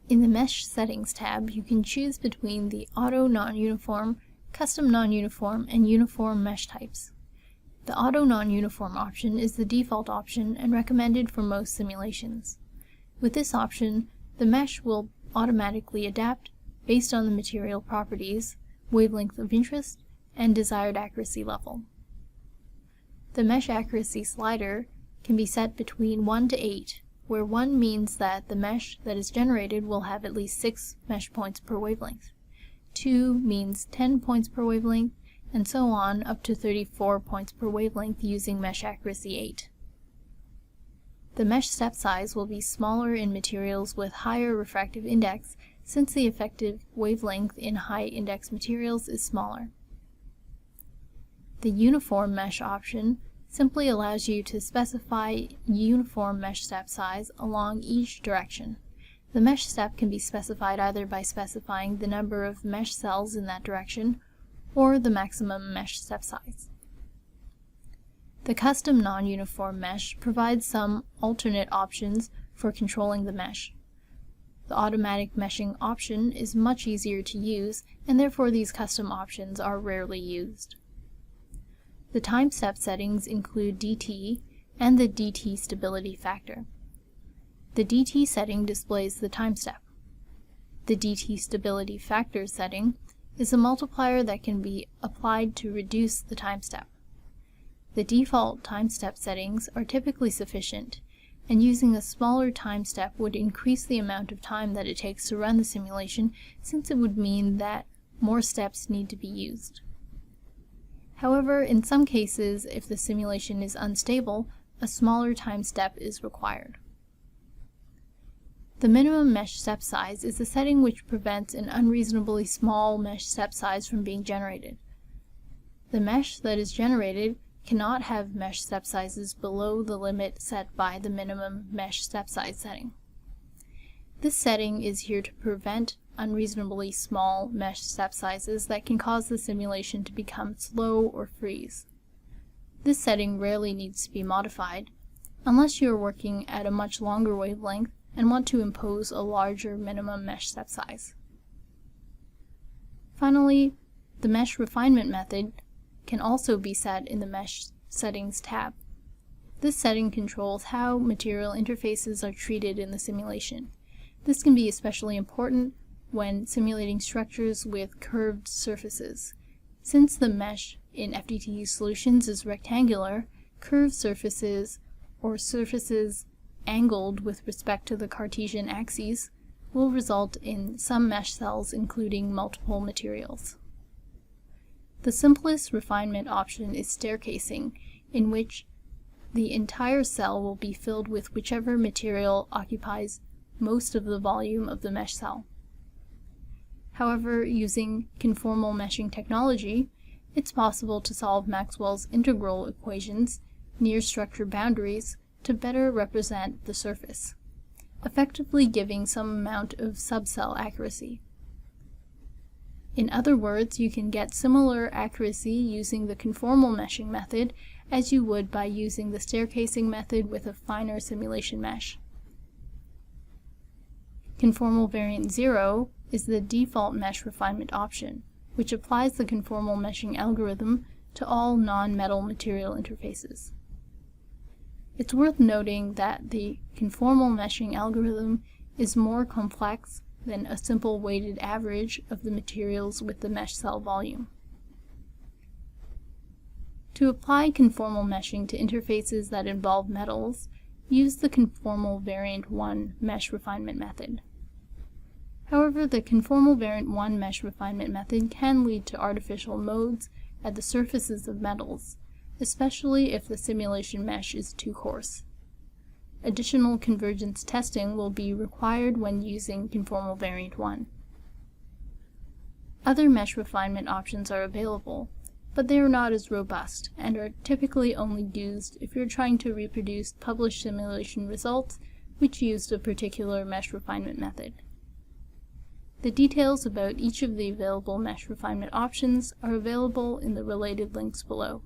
In the Mesh Settings tab, you can choose between the Auto Non-Uniform, Custom Non-Uniform, and Uniform mesh types. The Auto Non-Uniform option is the default option and recommended for most simulations. With this option, the mesh will automatically adapt based on the material properties, wavelength of interest, and desired accuracy level. The mesh accuracy slider can be set between 1 to 8, where 1 means that the mesh that is generated will have at least 6 mesh points per wavelength. 2 means 10 points per wavelength, and so on up to 34 points per wavelength using mesh accuracy 8. The mesh step size will be smaller in materials with higher refractive index, since the effective wavelength in high index materials is smaller. The Uniform Mesh option simply allows you to specify uniform mesh step size along each direction. The mesh step can be specified either by specifying the number of mesh cells in that direction or the maximum mesh step size. The Custom Non-Uniform Mesh provides some alternate options for controlling the mesh. The automatic meshing option is much easier to use, and therefore these custom options are rarely used. The time step settings include DT and the DT stability factor. The DT setting displays the time step. The DT stability factor setting is a multiplier that can be applied to reduce the time step. The default time step settings are typically sufficient, and using a smaller time step would increase the amount of time that it takes to run the simulation, since it would mean that more steps need to be used. However, in some cases, if the simulation is unstable, a smaller time step is required. The minimum mesh step size is a setting which prevents an unreasonably small mesh step size from being generated. The mesh that is generated cannot have mesh step sizes below the limit set by the minimum mesh step size setting. This setting is here to prevent unreasonably small mesh step sizes that can cause the simulation to become slow or freeze. This setting rarely needs to be modified, unless you are working at a much longer wavelength and want to impose a larger minimum mesh step size. Finally, the mesh refinement method can also be set in the Mesh Settings tab. This setting controls how material interfaces are treated in the simulation. This can be especially important when simulating structures with curved surfaces. Since the mesh in FDTD solutions is rectangular, curved surfaces, or surfaces angled with respect to the Cartesian axes, will result in some mesh cells including multiple materials. The simplest refinement option is staircasing, in which the entire cell will be filled with whichever material occupies most of the volume of the mesh cell. However, using conformal meshing technology, it's possible to solve Maxwell's integral equations near structure boundaries to better represent the surface, effectively giving some amount of subcell accuracy. In other words, you can get similar accuracy using the conformal meshing method as you would by using the staircasing method with a finer simulation mesh. Conformal variant 0 is the default mesh refinement option, which applies the conformal meshing algorithm to all non-metal material interfaces. It's worth noting that the conformal meshing algorithm is more complex than a simple weighted average of the materials with the mesh cell volume. To apply conformal meshing to interfaces that involve metals, use the conformal variant 1 mesh refinement method. However, the conformal variant 1 mesh refinement method can lead to artificial modes at the surfaces of metals, especially if the simulation mesh is too coarse. Additional convergence testing will be required when using conformal variant 1. Other mesh refinement options are available, but they are not as robust and are typically only used if you're trying to reproduce published simulation results which used a particular mesh refinement method. The details about each of the available mesh refinement options are available in the related links below.